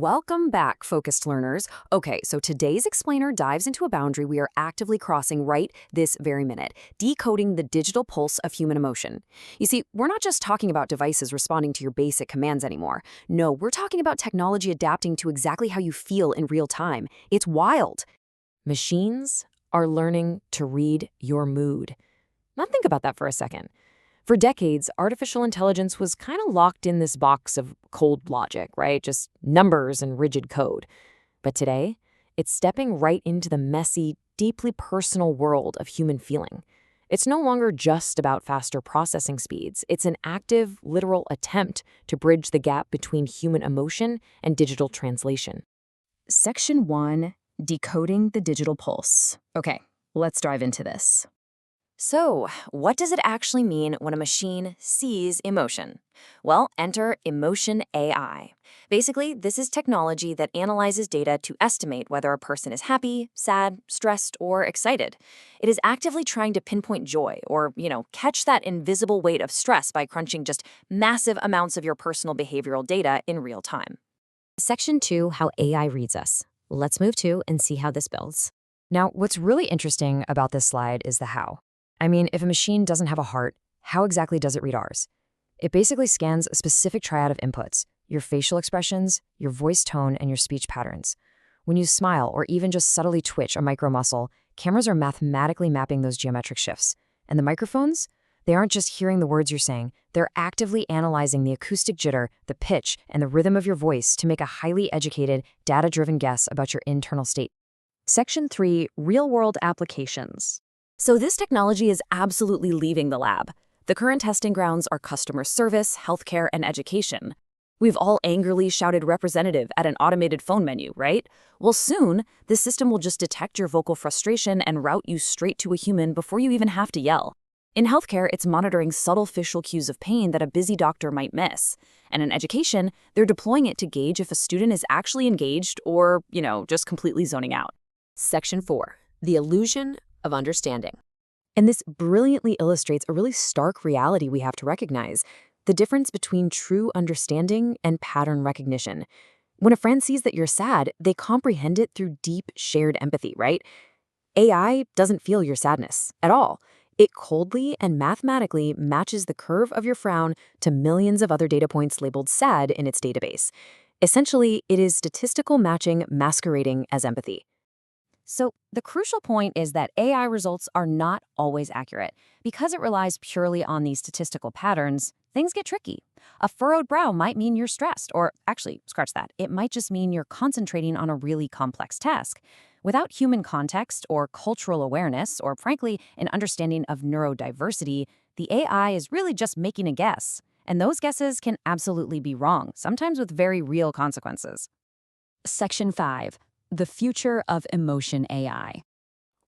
Welcome back, focused learners. Okay, so today's explainer dives into a boundary we are actively crossing right this very minute, decoding the digital pulse of human emotion. You see, we're not just talking about devices responding to your basic commands anymore. No, we're talking about technology adapting to exactly how you feel in real time. It's wild. Machines are learning to read your mood. Now think about that for a second. For decades, artificial intelligence was kind of locked in this box of cold logic, right? Just numbers and rigid code. But today, it's stepping right into the messy, deeply personal world of human feeling. It's no longer just about faster processing speeds. It's an active, literal attempt to bridge the gap between human emotion and digital translation. Section 1, Decoding the Digital Pulse. Okay, let's dive into this. So, what does it actually mean when a machine sees emotion? Well, enter Emotion AI. Basically, this is technology that analyzes data to estimate whether a person is happy, sad, stressed, or excited. It is actively trying to pinpoint joy or, catch that invisible weight of stress by crunching just massive amounts of your personal behavioral data in real time. Section 2, How AI Reads Us. Let's move to and see how this builds. Now, what's really interesting about this slide is the how. I mean, if a machine doesn't have a heart, how exactly does it read ours? It basically scans a specific triad of inputs: your facial expressions, your voice tone, and your speech patterns. When you smile or even just subtly twitch a micromuscle, cameras are mathematically mapping those geometric shifts. And the microphones? They aren't just hearing the words you're saying, they're actively analyzing the acoustic jitter, the pitch, and the rhythm of your voice to make a highly educated, data-driven guess about your internal state. Section 3, Real-World Applications. So this technology is absolutely leaving the lab. The current testing grounds are customer service, healthcare, and education. We've all angrily shouted representative at an automated phone menu, right? Well, soon, this system will just detect your vocal frustration and route you straight to a human before you even have to yell. In healthcare, it's monitoring subtle facial cues of pain that a busy doctor might miss. And in education, they're deploying it to gauge if a student is actually engaged or, just completely zoning out. Section 4, The Illusion of Understanding. And this brilliantly illustrates a really stark reality we have to recognize: the difference between true understanding and pattern recognition. When a friend sees that you're sad, they comprehend it through deep shared empathy, right? AI doesn't feel your sadness at all. It coldly and mathematically matches the curve of your frown to millions of other data points labeled sad in its database. Essentially, it is statistical matching masquerading as empathy. So the crucial point is that AI results are not always accurate. Because it relies purely on these statistical patterns, things get tricky. A furrowed brow might mean you're stressed, or actually, scratch that, it might just mean you're concentrating on a really complex task. Without human context or cultural awareness, or frankly, an understanding of neurodiversity, the AI is really just making a guess. And those guesses can absolutely be wrong, sometimes with very real consequences. Section 5, The Future of Emotion AI.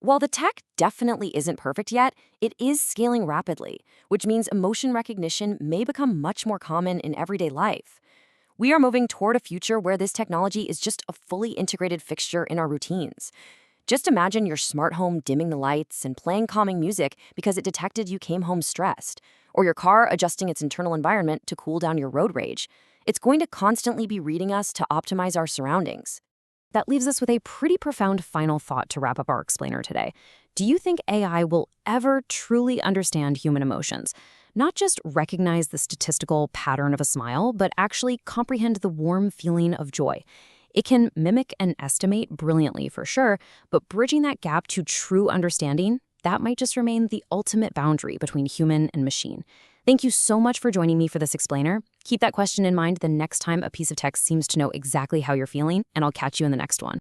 While the tech definitely isn't perfect yet, it is scaling rapidly, which means emotion recognition may become much more common in everyday life. We are moving toward a future where this technology is just a fully integrated fixture in our routines. Just imagine your smart home dimming the lights and playing calming music because it detected you came home stressed, or your car adjusting its internal environment to cool down your road rage. It's going to constantly be reading us to optimize our surroundings. That leaves us with a pretty profound final thought to wrap up our explainer today. Do you think AI will ever truly understand human emotions? Not just recognize the statistical pattern of a smile, but actually comprehend the warm feeling of joy. It can mimic and estimate brilliantly for sure, but bridging that gap to true understanding, that might just remain the ultimate boundary between human and machine. Thank you so much for joining me for this explainer. Keep that question in mind the next time a piece of text seems to know exactly how you're feeling, and I'll catch you in the next one.